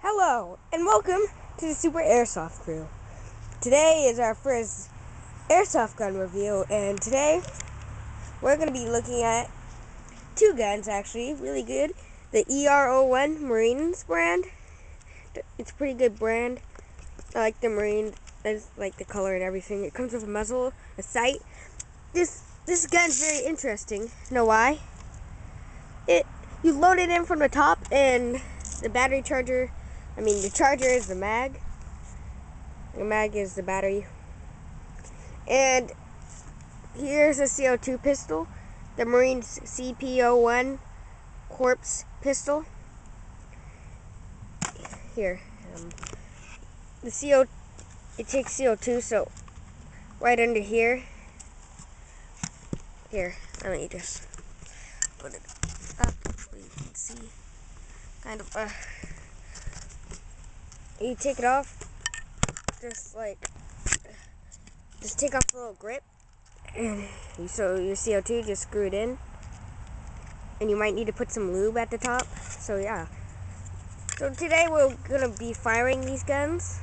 Hello, and welcome to the Super Airsoft crew. Today is our first airsoft gun review, and today we're going to be looking at two guns, actually, really good. The ERO1 Marines brand. It's a pretty good brand. I like the Marine. I like the color and everything. It comes with a muzzle, a sight. This gun's very interesting. You know why? You load it in from the top, and the battery charger. The charger is the mag. The mag is the battery. And here's a CO2 pistol, the Marines CPO1 Corpse pistol. Here, it takes CO2, so right under here. Here, let me just put it up so you can see. You take it off, just take off the little grip, and so your CO2, just screw it in, and you might need to put some lube at the top. So yeah. So today we're gonna be firing these guns,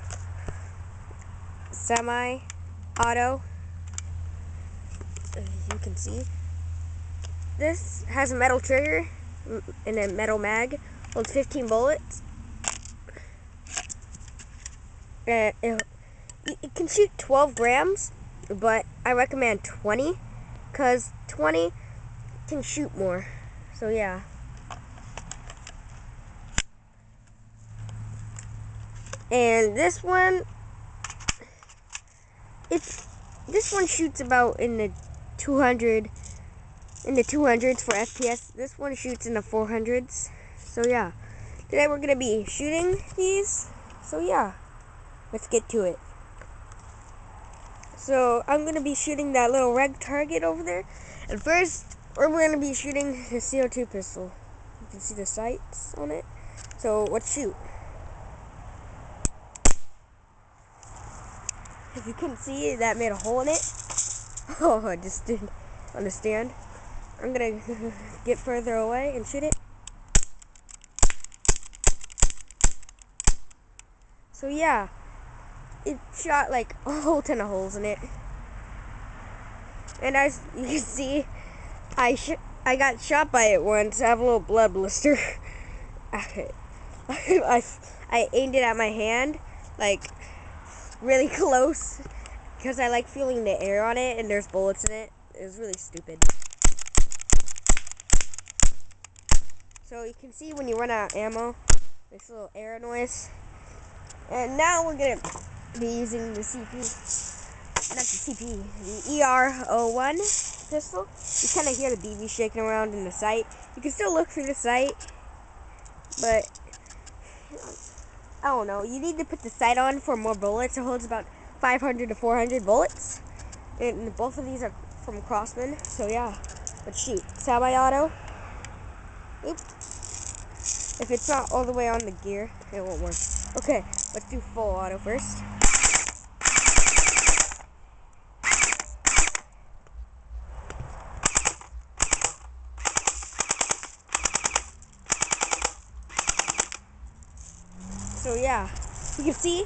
semi-auto. As you can see, this has a metal trigger and a metal mag. Holds 15 bullets. And it can shoot 12 grams, but I recommend 20, because 20 can shoot more. So yeah. And this one shoots about in the 200s for FPS. This one shoots in the 400s. So yeah. Today we're gonna be shooting these. So yeah. Let's get to it. So I'm going to be shooting that little red target over there. And first, we're going to be shooting the CO2 pistol. You can see the sights on it. So let's shoot. If you couldn't see, that made a hole in it. Oh, I just didn't understand. I'm going to get further away and shoot it. So yeah. It shot like a whole ton of holes in it, and as you can see, I got shot by it once. I have a little blood blister. I aimed it at my hand, like really close, because I like feeling the air on it, and there's bullets in it. It was really stupid. So you can see when you run out of ammo, makes a little air noise. And now we're gonna be using the the ERO1 pistol. You kind of hear the BB shaking around in the sight. You can still look through the sight, but I don't know. You need to put the sight on for more bullets. It holds about 500 to 400 bullets, and both of these are from Crossman. So yeah, let's shoot. Semi-auto. Oop. If it's not all the way on the gear, it won't work. Okay, let's do full auto first. So yeah, you can see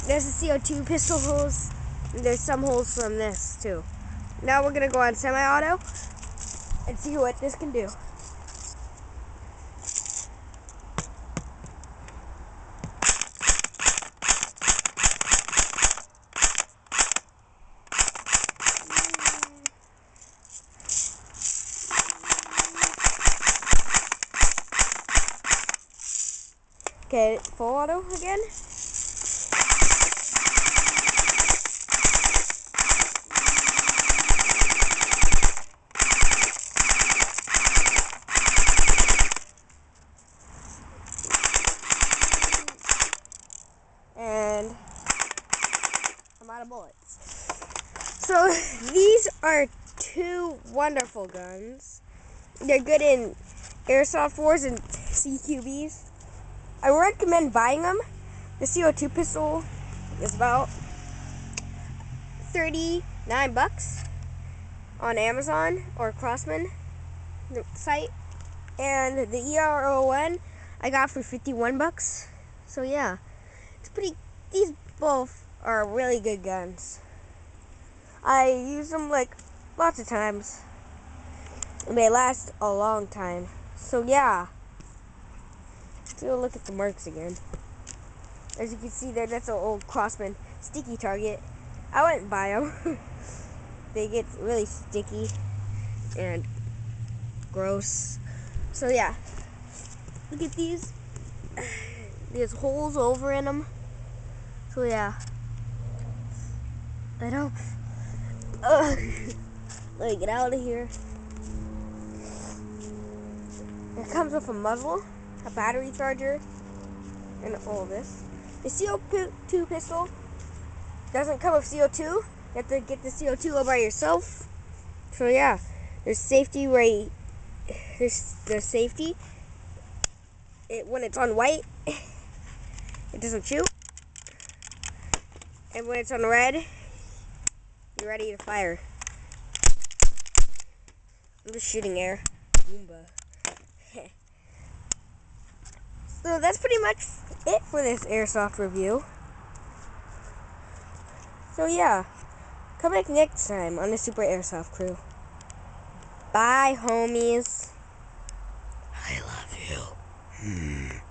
there's the CO2 pistol holes. And there's some holes from this too. Now we're gonna go on semi-auto and see what this can do. Okay, full auto again. And I'm out of bullets. So these are two wonderful guns. They're good in airsoft wars and CQBs. I recommend buying them. The CO2 pistol is about $39 on Amazon or Crossman site, and the ERO1 I got for 51 bucks. So yeah, it's pretty. These both are really good guns. I use them like lots of times, and they last a long time. So yeah, let's go look at the marks again. As you can see there, that's an old Crossman sticky target. I wouldn't buy them. They get really sticky and gross. So yeah, look at these. There's holes over in them. So yeah, I don't. Let me get out of here. It comes with a muzzle, a battery charger, and all this. The CO2 pistol doesn't come with CO2. You have to get the CO2 all by yourself. So yeah, there's safety right. There's safety. When it's on white, it doesn't shoot. And when it's on red, you're ready to fire. I'm just shooting air. Boomba. So that's pretty much it for this airsoft review. So yeah, come back next time on the Super Airsoft Crew. Bye, homies. I love you.